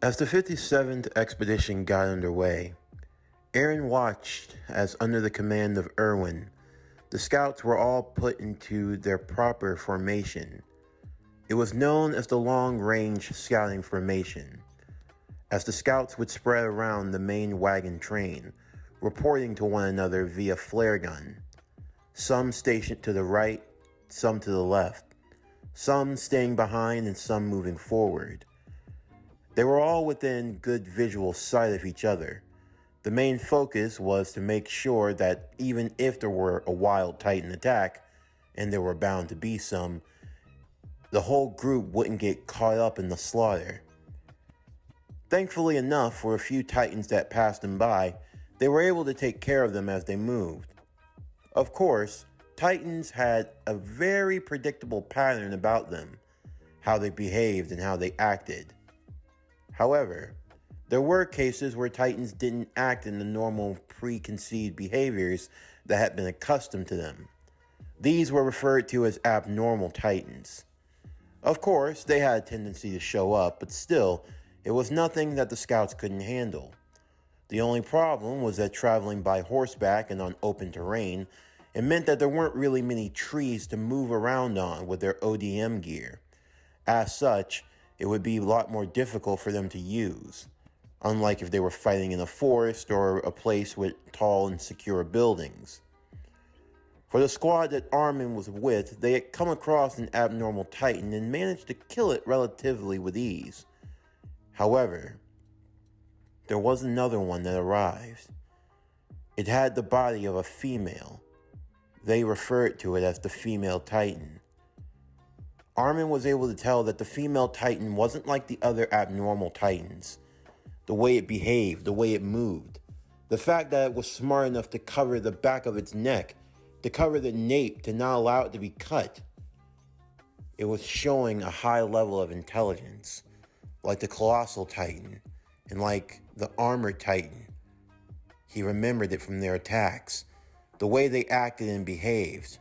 As the 57th expedition got underway, Eren watched as, under the command of Erwin, the scouts were all put into their proper formation. It was known as the long-range scouting formation, as the scouts would spread around the main wagon train, reporting to one another via flare gun, some stationed to the right, some to the left, some staying behind and some moving forward. They were all within good visual sight of each other. The main focus was to make sure that even if there were a wild Titan attack, and there were bound to be some, the whole group wouldn't get caught up in the slaughter. Thankfully enough, for a few Titans that passed them by, they were able to take care of them as they moved. Of course, Titans had a very predictable pattern about them, how they behaved and how they acted. However, there were cases where Titans didn't act in the normal preconceived behaviors that had been accustomed to them. These were referred to as abnormal Titans. Of course, they had a tendency to show up, but still, it was nothing that the scouts couldn't handle. The only problem was that traveling by horseback and on open terrain, it meant that there weren't really many trees to move around on with their ODM gear. As such, it would be a lot more difficult for them to use, unlike if they were fighting in a forest or a place with tall and secure buildings. For the squad that Armin was with, they had come across an abnormal Titan and managed to kill it relatively with ease. However, there was another one that arrived. It had the body of a female. They referred to it as the female Titan. Armin was able to tell that the female Titan wasn't like the other abnormal Titans. The way it behaved, the way it moved, the fact that it was smart enough to cover the back of its neck, to cover the nape, to not allow it to be cut. It was showing a high level of intelligence, like the Colossal Titan, and like the Armored Titan. He remembered it from their attacks, the way they acted and behaved.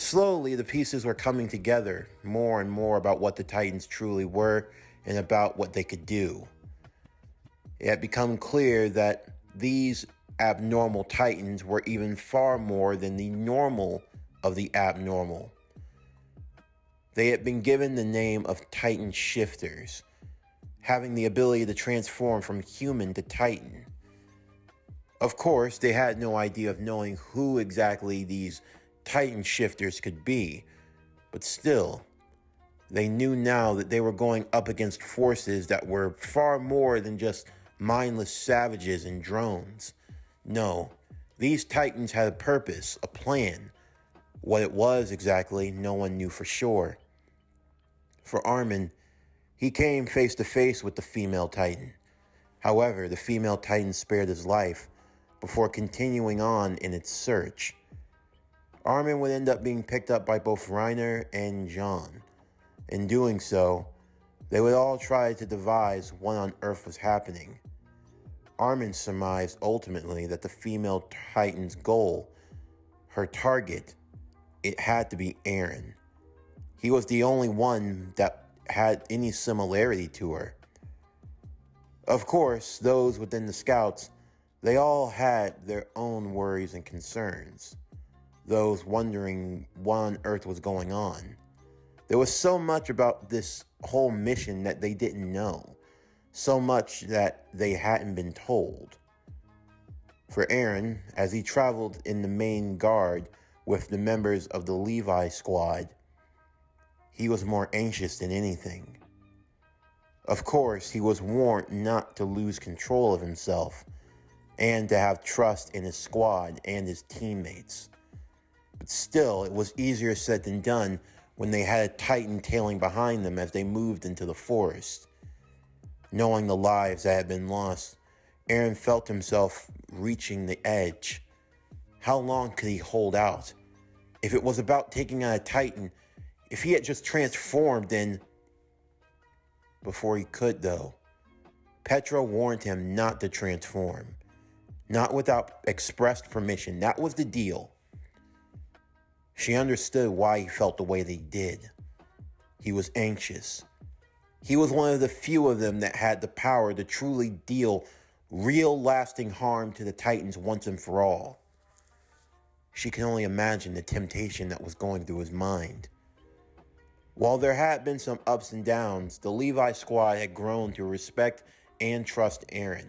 Slowly, the pieces were coming together more and more about what the Titans truly were and about what they could do. It had become clear that these abnormal Titans were even far more than the normal of the abnormal. They had been given the name of Titan Shifters, having the ability to transform from human to Titan. Of course, they had no idea of knowing who exactly these Titan Shifters could be, but still, they knew now that they were going up against forces that were far more than just mindless savages and drones. No, these Titans had a purpose, a plan. What it was exactly, no one knew for sure. For Armin, he came face to face with the female Titan. However, the female Titan spared his life before continuing on in its search. Armin would end up being picked up by both Reiner and John. In doing so, they would all try to devise what on earth was happening. Armin surmised ultimately that the female Titan's goal, her target, it had to be Eren. He was the only one that had any similarity to her. Of course, those within the scouts, they all had their own worries and concerns. Those wondering what on earth was going on. There was so much about this whole mission that they didn't know. So much that they hadn't been told. For Eren, as he traveled in the main guard with the members of the Levi squad, he was more anxious than anything. Of course, he was warned not to lose control of himself and to have trust in his squad and his teammates. But still, it was easier said than done when they had a Titan tailing behind them as they moved into the forest. Knowing the lives that had been lost, Eren felt himself reaching the edge. How long could he hold out? If it was about taking on a Titan, if he had just transformed, then... Before he could, though, Petra warned him not to transform. Not without expressed permission. That was the deal. She understood why he felt the way they did. He was anxious. He was one of the few of them that had the power to truly deal real lasting harm to the Titans once and for all. She could only imagine the temptation that was going through his mind. While there had been some ups and downs, the Levi squad had grown to respect and trust Eren,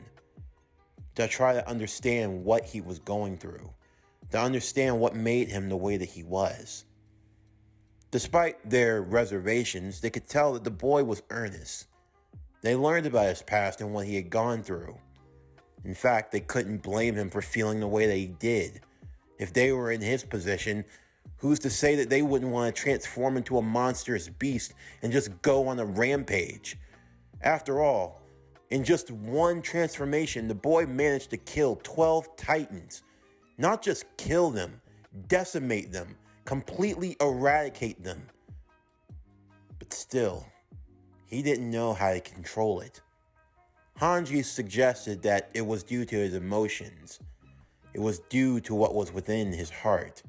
to try to understand what he was going through, to understand what made him the way that he was. Despite their reservations, they could tell that the boy was earnest. They learned about his past and what he had gone through. In fact, they couldn't blame him for feeling the way that he did. If they were in his position, who's to say that they wouldn't want to transform into a monstrous beast and just go on a rampage? After all, in just one transformation, the boy managed to kill 12 Titans. Not just kill them, decimate them, completely eradicate them. But still, he didn't know how to control it. Hanji suggested that it was due to his emotions. It was due to what was within his heart.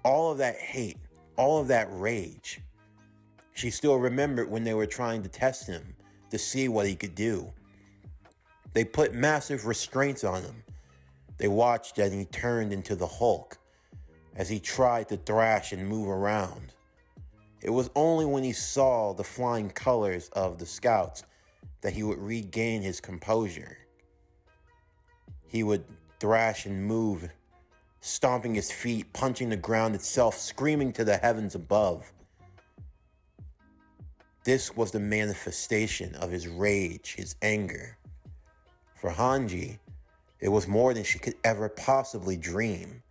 All of that hate, all of that rage. She still remembered when they were trying to test him to see what he could do. They put massive restraints on him. They watched as he turned into the Hulk, as he tried to thrash and move around. It was only when he saw the flying colors of the scouts that he would regain his composure. He would thrash and move, stomping his feet, punching the ground itself, screaming to the heavens above. This was the manifestation of his rage, his anger. For Hanji, it was more than she could ever possibly dream.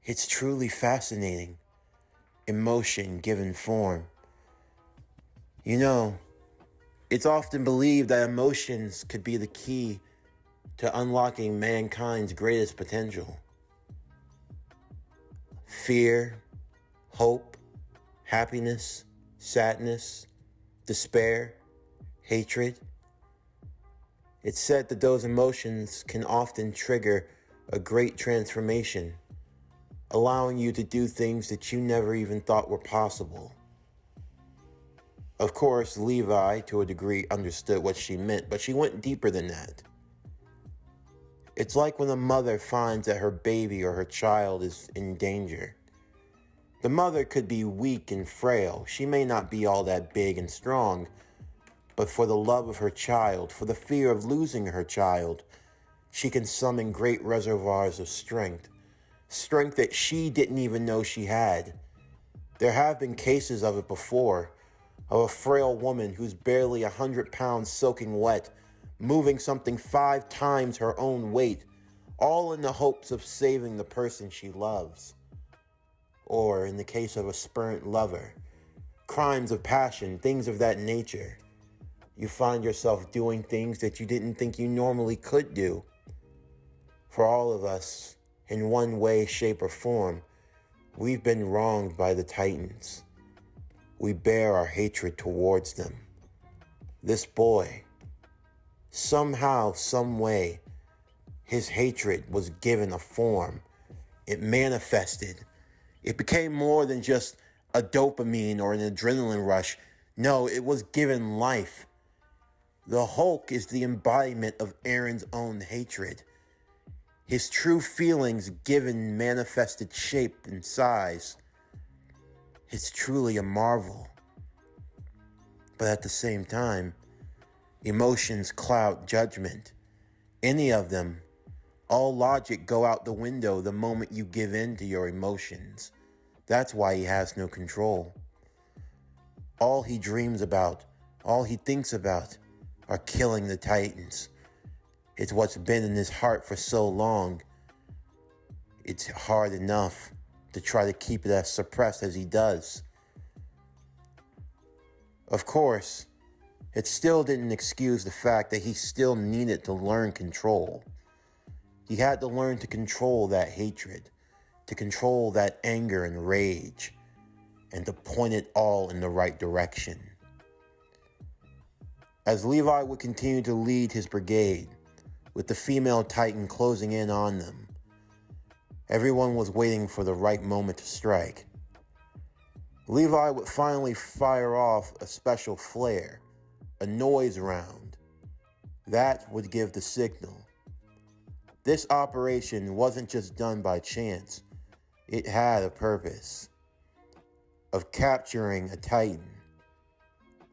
It's truly fascinating. Emotion given form. You know, it's often believed that emotions could be the key to unlocking mankind's greatest potential. Fear, hope, happiness, sadness, despair, hatred. It's said that those emotions can often trigger a great transformation, allowing you to do things that you never even thought were possible. Of course, Levi, to a degree, understood what she meant, but she went deeper than that. It's like when a mother finds that her baby or her child is in danger. The mother could be weak and frail. She may not be all that big and strong, but for the love of her child, for the fear of losing her child, she can summon great reservoirs of strength. Strength that she didn't even know she had. There have been cases of it before, of a frail woman who's barely 100 pounds soaking wet, moving something 5 times her own weight, all in the hopes of saving the person she loves. Or in the case of a spurned lover, crimes of passion, things of that nature. You find yourself doing things that you didn't think you normally could do. For all of us, in one way, shape, or form, we've been wronged by the Titans. We bear our hatred towards them. This boy, somehow, some way, his hatred was given a form. It manifested. It became more than just a dopamine or an adrenaline rush. No, it was given life. The Hulk is the embodiment of Eren's own hatred. His true feelings given manifested shape and size. It's truly a marvel. But at the same time, emotions cloud judgment. Any of them, all logic go out the window the moment you give in to your emotions. That's why he has no control. All he dreams about, all he thinks about, are killing the Titans. It's what's been in his heart for so long. It's hard enough to try to keep it as suppressed as he does. Of course, it still didn't excuse the fact that he still needed to learn control. He had to learn to control that hatred, to control that anger and rage, and to point it all in the right direction. As Levi would continue to lead his brigade, with the female Titan closing in on them, everyone was waiting for the right moment to strike. Levi would finally fire off a special flare, a noise round. That would give the signal. This operation wasn't just done by chance. It had a purpose of capturing a Titan.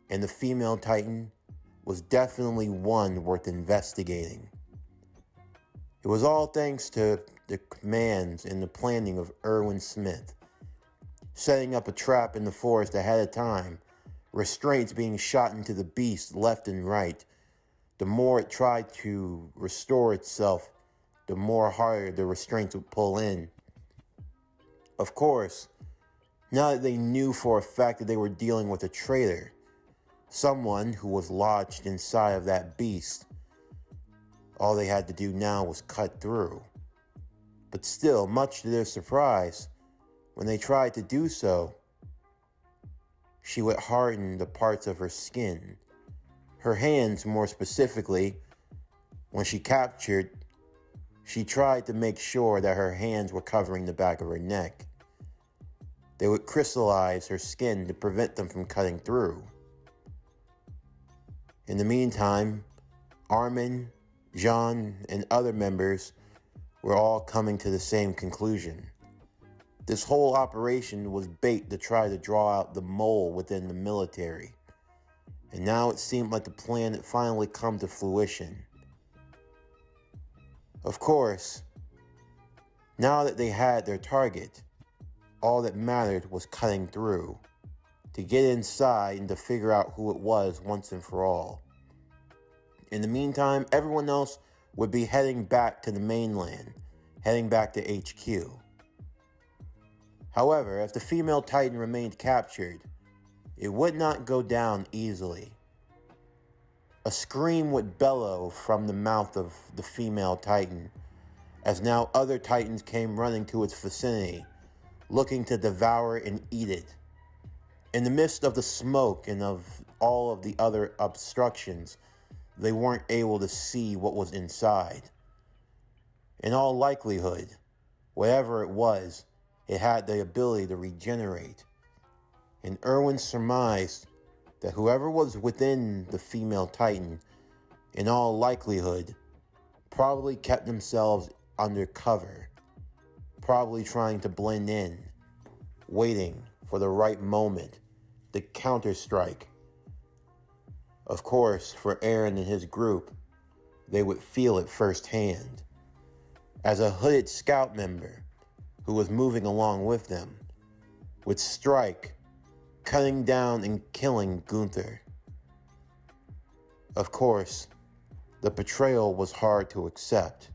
And the female Titan was definitely one worth investigating. It was all thanks to the commands and the planning of Erwin Smith, setting up a trap in the forest ahead of time, restraints being shot into the beast left and right. The more it tried to restore itself, the more harder the restraints would pull in. Of course, now that they knew for a fact that they were dealing with a traitor, someone who was lodged inside of that beast, all they had to do now was cut through. But still, much to their surprise, when they tried to do so, she would harden the parts of her skin. Her hands, more specifically, when she captured, she tried to make sure that her hands were covering the back of her neck. They would crystallize her skin to prevent them from cutting through. In the meantime, Armin, Jean, and other members were all coming to the same conclusion. This whole operation was bait to try to draw out the mole within the military. And now it seemed like the plan had finally come to fruition. Of course, now that they had their target, all that mattered was cutting through, to get inside and to figure out who it was once and for all. In the meantime, everyone else would be heading back to the mainland, heading back to HQ. However, if the female Titan remained captured, it would not go down easily. A scream would bellow from the mouth of the female Titan, as now other Titans came running to its vicinity, looking to devour and eat it. In the midst of the smoke and of all of the other obstructions, they weren't able to see what was inside. In all likelihood, whatever it was, it had the ability to regenerate. And Erwin surmised that whoever was within the female Titan, in all likelihood, probably kept themselves under cover, probably trying to blend in, waiting for the right moment to counter-strike. Of course, for Eren and his group, they would feel it firsthand. As a hooded scout member who was moving along with them would strike, cutting down and killing Gunther. Of course, the betrayal was hard to accept,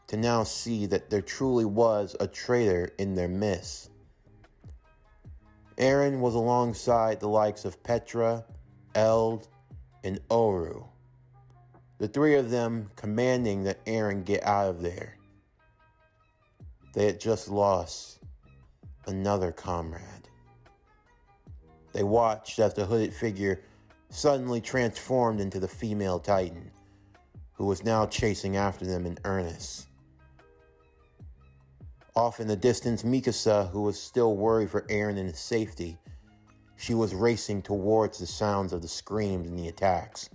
to now see that there truly was a traitor in their midst. Eren was alongside the likes of Petra, Eld, and Oru, the three of them commanding that Eren get out of there. They had just lost another comrade. They watched as the hooded figure suddenly transformed into the female Titan, who was now chasing after them in earnest. Off in the distance, Mikasa, who was still worried for Eren and his safety, she was racing towards the sounds of the screams and the attacks.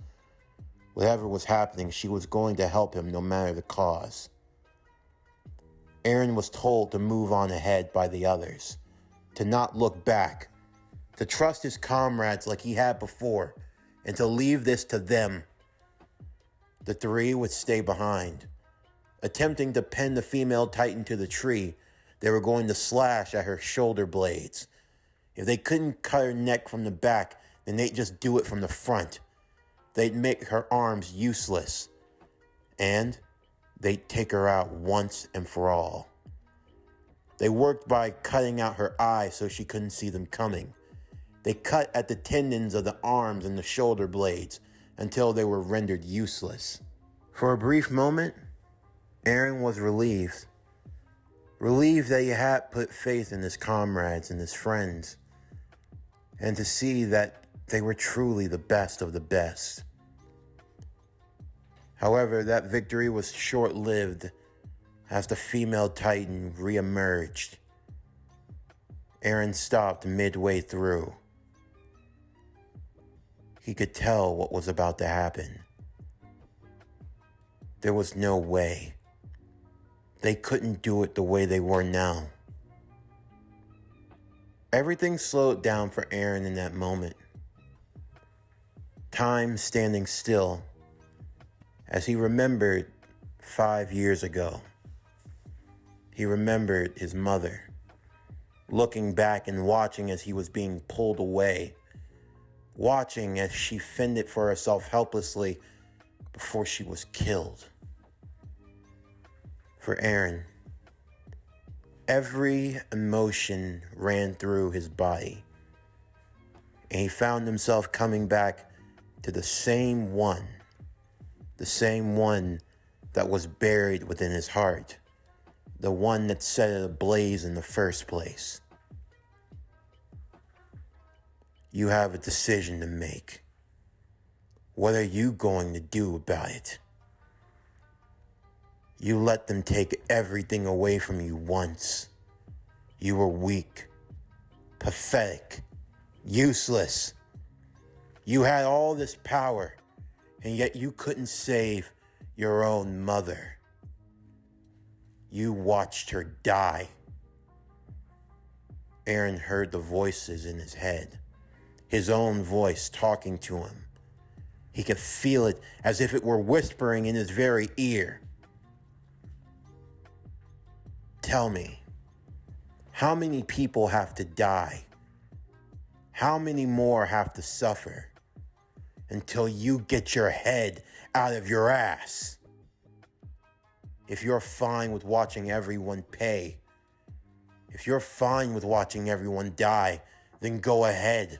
Whatever was happening, she was going to help him no matter the cause. Eren was told to move on ahead by the others, to not look back, to trust his comrades like he had before, and to leave this to them. The three would stay behind, attempting to pin the female Titan to the tree. They were going to slash at her shoulder blades. If they couldn't cut her neck from the back, then they'd just do it from the front. They'd make her arms useless, and they'd take her out once and for all. They worked by cutting out her eyes so she couldn't see them coming. They cut at the tendons of the arms and the shoulder blades until they were rendered useless. For a brief moment, Eren was relieved. Relieved that he had put faith in his comrades and his friends, and to see that they were truly the best of the best. However, that victory was short-lived as the female Titan re-emerged. Eren stopped midway through. He could tell what was about to happen. There was no way. They couldn't do it the way they were now. Everything slowed down for Eren in that moment. Time standing still as he remembered 5 years ago. He remembered his mother, looking back and watching as he was being pulled away, watching as she fended for herself helplessly before she was killed. For Eren, every emotion ran through his body, and he found himself coming back to the same one that was buried within his heart, the one that set it ablaze in the first place. You have a decision to make. What are you going to do about it? You let them take everything away from you once. You were weak, pathetic, useless. You had all this power, and yet you couldn't save your own mother. You watched her die. Eren heard the voices in his head, his own voice talking to him. He could feel it as if it were whispering in his very ear. Tell me, how many people have to die? How many more have to suffer until you get your head out of your ass? If you're fine with watching everyone pay, if you're fine with watching everyone die, then go ahead.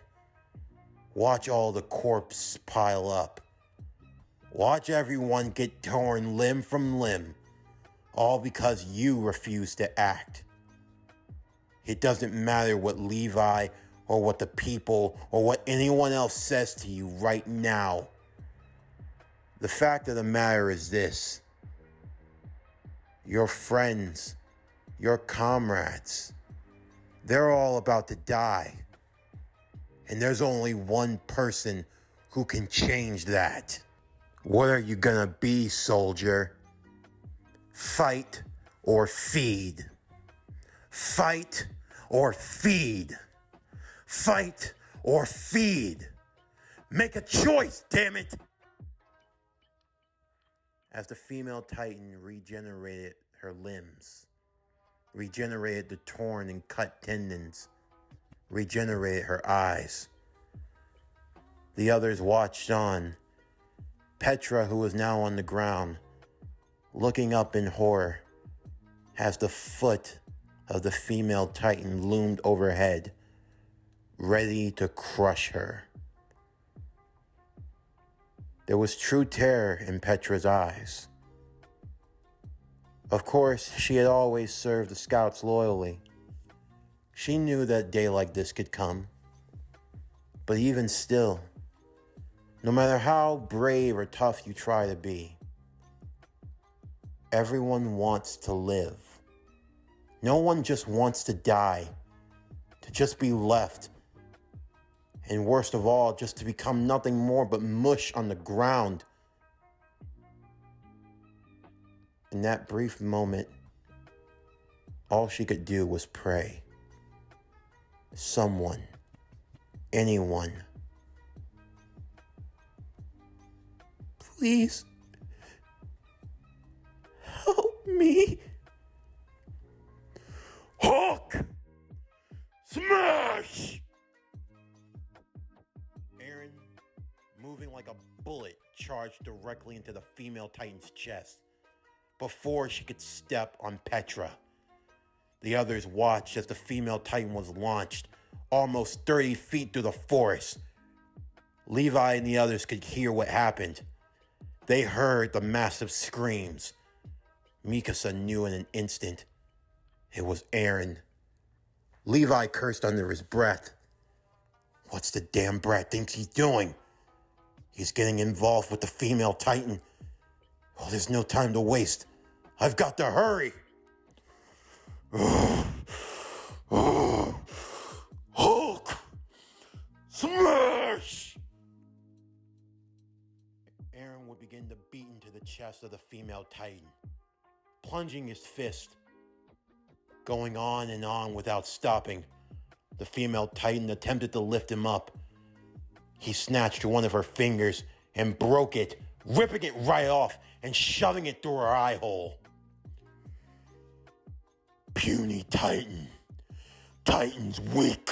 Watch all the corpses pile up. Watch everyone get torn limb from limb, all because you refuse to act. It doesn't matter what Levi or what the people or what anyone else says to you right now. The fact of the matter is this: your friends, your comrades, they're all about to die. And there's only one person who can change that. What are you gonna be, soldier? Fight or feed? Fight or feed? Fight or feed? Make a choice, damn it! As the female Titan regenerated her limbs, regenerated the torn and cut tendons, regenerated her eyes, the others watched on. Petra, who was now on the ground, looking up in horror, as the foot of the female Titan loomed overhead, ready to crush her. There was true terror in Petra's eyes. Of course, she had always served the scouts loyally. She knew that a day like this could come. But even still, no matter how brave or tough you try to be, everyone wants to live. No one just wants to die, to just be left, and worst of all, just to become nothing more but mush on the ground. In that brief moment, all she could do was pray. Someone, anyone, please help me. Hulk! Smash! Eren, moving like a bullet, charged directly into the female Titan's chest before she could step on Petra. The others watched as the female Titan was launched almost 30 feet through the forest. Levi and the others could hear what happened. They heard the massive screams. Mikasa knew in an instant it was Eren. Levi cursed under his breath. What's the damn brat thinks he's doing? He's getting involved with the female Titan. Oh, there's no time to waste. I've got to hurry. chest of the female Titan, plunging his fist, going on and on without stopping. The female Titan attempted to lift him up. He snatched one of her fingers and broke it, ripping it right off and shoving it through her eye hole. Puny Titan. Titan's weak.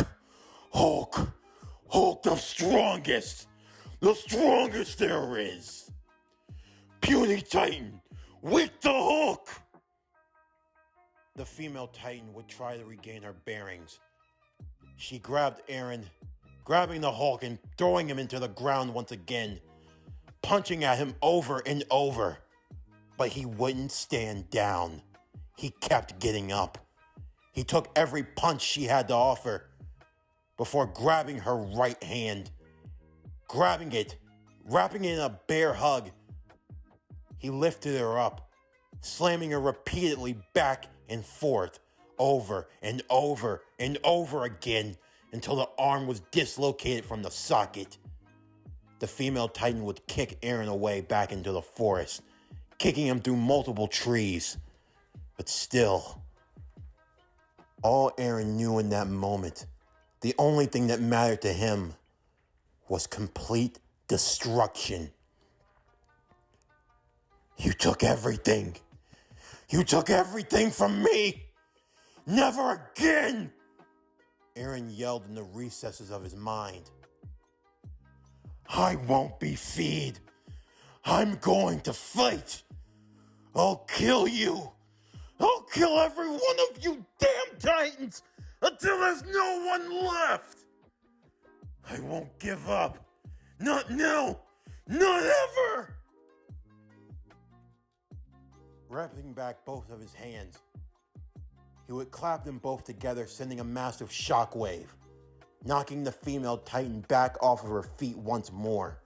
Hulk the strongest. The strongest there is. Puny Titan, weak to Hulk. The female Titan would try to regain her bearings. She grabbed Eren, grabbing the Hulk and throwing him into the ground once again, punching at him over and over. But he wouldn't stand down. He kept getting up. He took every punch she had to offer before grabbing her right hand, grabbing it, wrapping it in a bear hug. He lifted her up, slamming her repeatedly back and forth, over and over and over again until the arm was dislocated from the socket. The female Titan would kick Eren away back into the forest, kicking him through multiple trees. But still, all Eren knew in that moment, the only thing that mattered to him, was complete destruction. You took everything. You took everything from me. Never again! Eren yelled in the recesses of his mind. I won't be feed. I'm going to fight. I'll kill you. I'll kill every one of you damn Titans until there's no one left. I won't give up. Not now. Not ever. Wrapping back both of his hands, he would clap them both together, sending a massive shockwave, knocking the female Titan back off of her feet once more.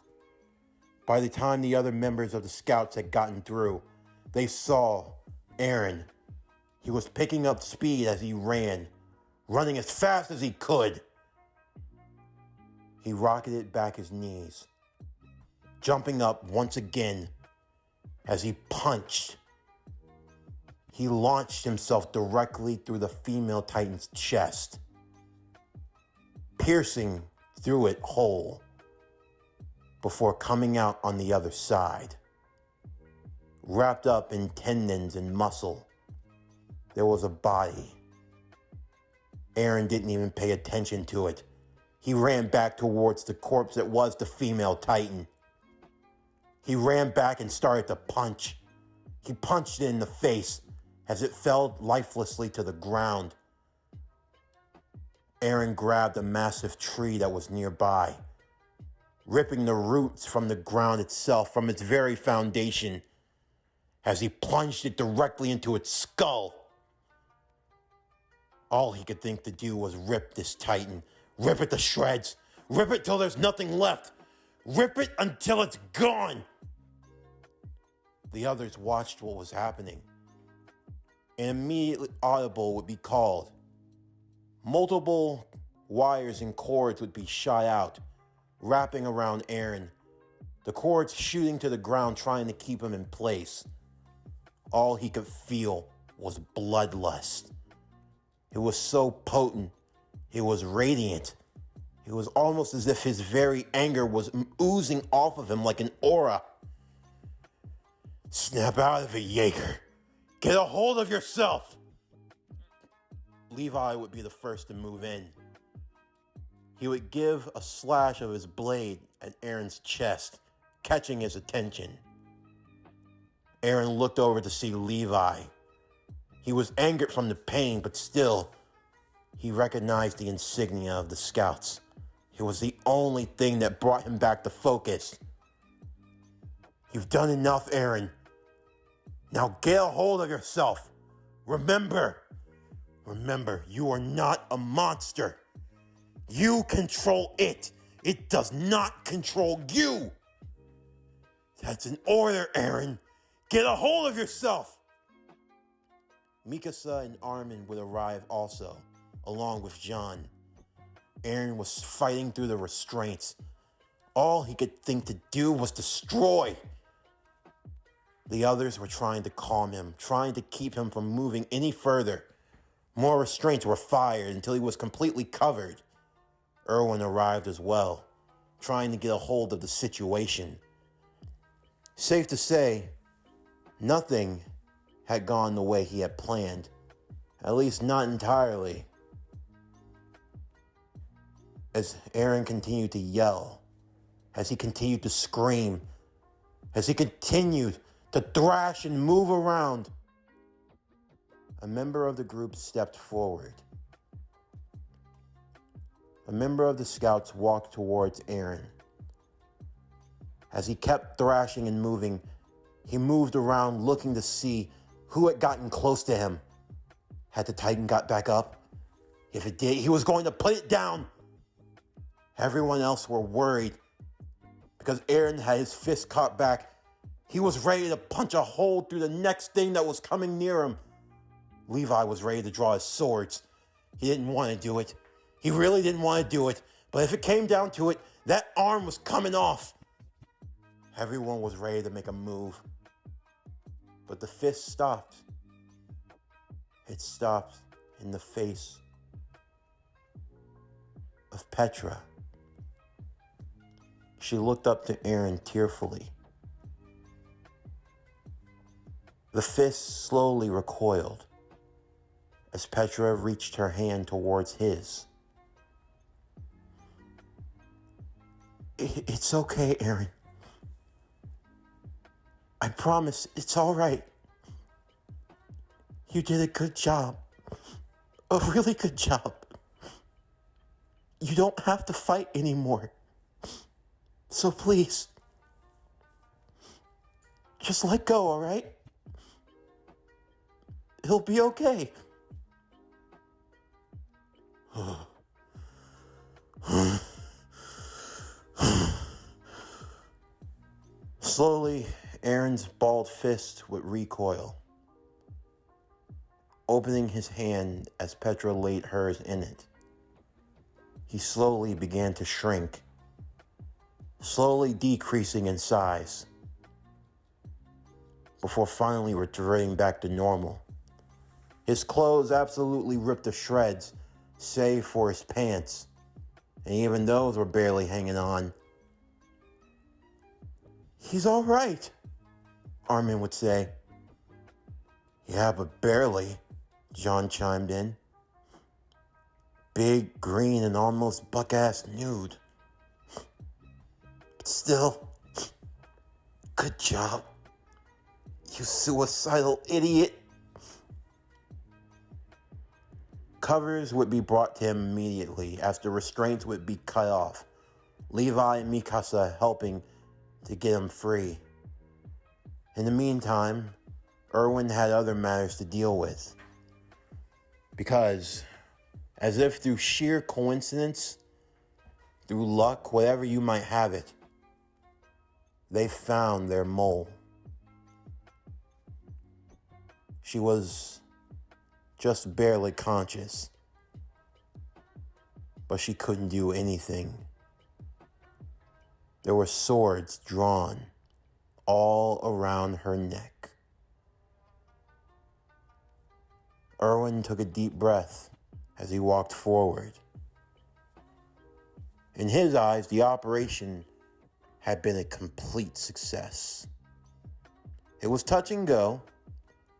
By the time the other members of the scouts had gotten through, they saw Eren. He was picking up speed as he ran, running as fast as he could. He rocketed back his knees, jumping up once again as he punched. He launched himself directly through the female Titan's chest, piercing through it whole before coming out on the other side. Wrapped up in tendons and muscle, there was a body. Eren didn't even pay attention to it. He ran back towards the corpse that was the female Titan. He ran back and started to punch. He punched it in the face as it fell lifelessly to the ground. Eren grabbed a massive tree that was nearby, ripping the roots from the ground itself, from its very foundation, as he plunged it directly into its skull. All he could think to do was rip this Titan, rip it to shreds, rip it till there's nothing left, rip it until it's gone. The others watched what was happening, and immediately audible would be called. Multiple wires and cords would be shot out, wrapping around Eren, the cords shooting to the ground, trying to keep him in place. All he could feel was bloodlust. It was so potent. It was radiant. It was almost as if his very anger was oozing off of him like an aura. Snap out of it, Yeager. Get a hold of yourself. Levi would be the first to move in. He would give a slash of his blade at Eren's chest, catching his attention. Eren looked over to see Levi. He was angered from the pain, but still, he recognized the insignia of the scouts. It was the only thing that brought him back to focus. You've done enough, Eren. Now get a hold of yourself. Remember, you are not a monster. You control it. It does not control you. That's an order, Eren. Get a hold of yourself. Mikasa and Armin would arrive also, along with Jean. Eren was fighting through the restraints. All he could think to do was destroy. The others were trying to calm him, trying to keep him from moving any further. More restraints were fired until he was completely covered. Erwin arrived as well, trying to get a hold of the situation. Safe to say, nothing had gone the way he had planned, at least not entirely. As Eren continued to yell, as he continued to scream, as he continued to thrash and move around, a member of the group stepped forward. A member of the scouts walked towards Eren. As he kept thrashing and moving, he moved around looking to see who had gotten close to him. Had the Titan got back up? If it did, he was going to put it down. Everyone else were worried because Eren had his fist caught back. He was ready to punch a hole through the next thing that was coming near him. Levi was ready to draw his swords. He didn't want to do it. He really didn't want to do it. But if it came down to it, that arm was coming off. Everyone was ready to make a move. But the fist stopped. It stopped in the face of Petra. She looked up to Eren tearfully. The fist slowly recoiled as Petra reached her hand towards his. It's okay, Eren. I promise it's all right. You did a good job. A really good job. You don't have to fight anymore. So please, just let go, all right? It'll be okay. Slowly, Eren's balled fist would recoil, opening his hand as Petra laid hers in it. He slowly began to shrink, slowly decreasing in size, before finally returning back to normal. His clothes absolutely ripped to shreds, save for his pants, and even those were barely hanging on. He's all right, Armin would say. Yeah, but barely, John chimed in. Big, green, and almost buck-ass nude. But still, good job, you suicidal idiot. Covers would be brought to him immediately as the restraints would be cut off, Levi and Mikasa helping to get him free. In the meantime, Erwin had other matters to deal with. Because, as if through sheer coincidence, through luck, whatever you might have it, they found their mole. She was just barely conscious, but she couldn't do anything. There were swords drawn all around her neck. Erwin took a deep breath as he walked forward. In his eyes, the operation had been a complete success. It was touch and go.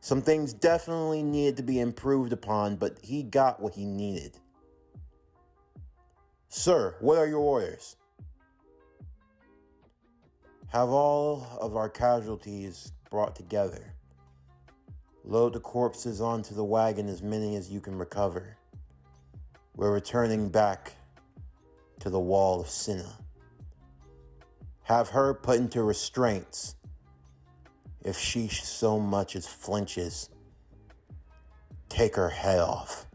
Some things definitely needed to be improved upon, but he got what he needed. Sir, what are your orders? Have all of our casualties brought together. Load the corpses onto the wagon, as many as you can recover. We're returning back to the Wall of Cinna. Have her put into restraints. If she so much as flinches, take her head off.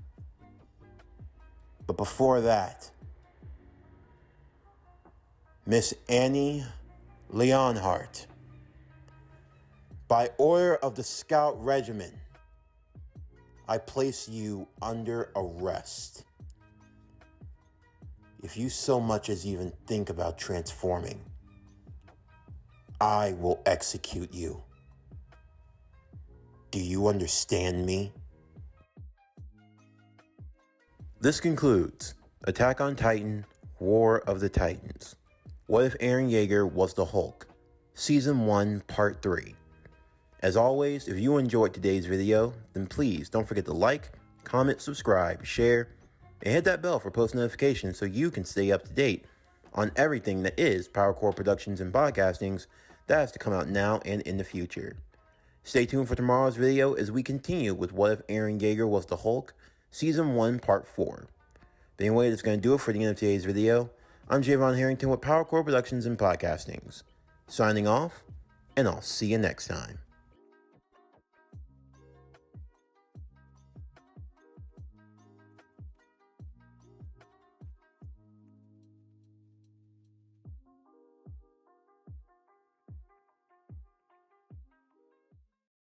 But before that, Miss Annie Leonhardt, by order of the Scout Regiment, I place you under arrest. If you so much as even think about transforming, I will execute you. Do you understand me? This concludes Attack on Titan, War of the Titans. What if Eren Yeager was the Hulk? Season 1, Part 3. As always, if you enjoyed today's video, then please don't forget to like, comment, subscribe, share, and hit that bell for post notifications so you can stay up to date on everything that is PowerCore Productions and Podcastings that has to come out now and in the future. Stay tuned for tomorrow's video as we continue with What If Eren Yeager Was the Hulk, Season 1, Part 4. But anyway, that's going to do it for the end of today's video. I'm Javon Harrington with PowerCore Productions and Podcastings. Signing off, and I'll see you next time.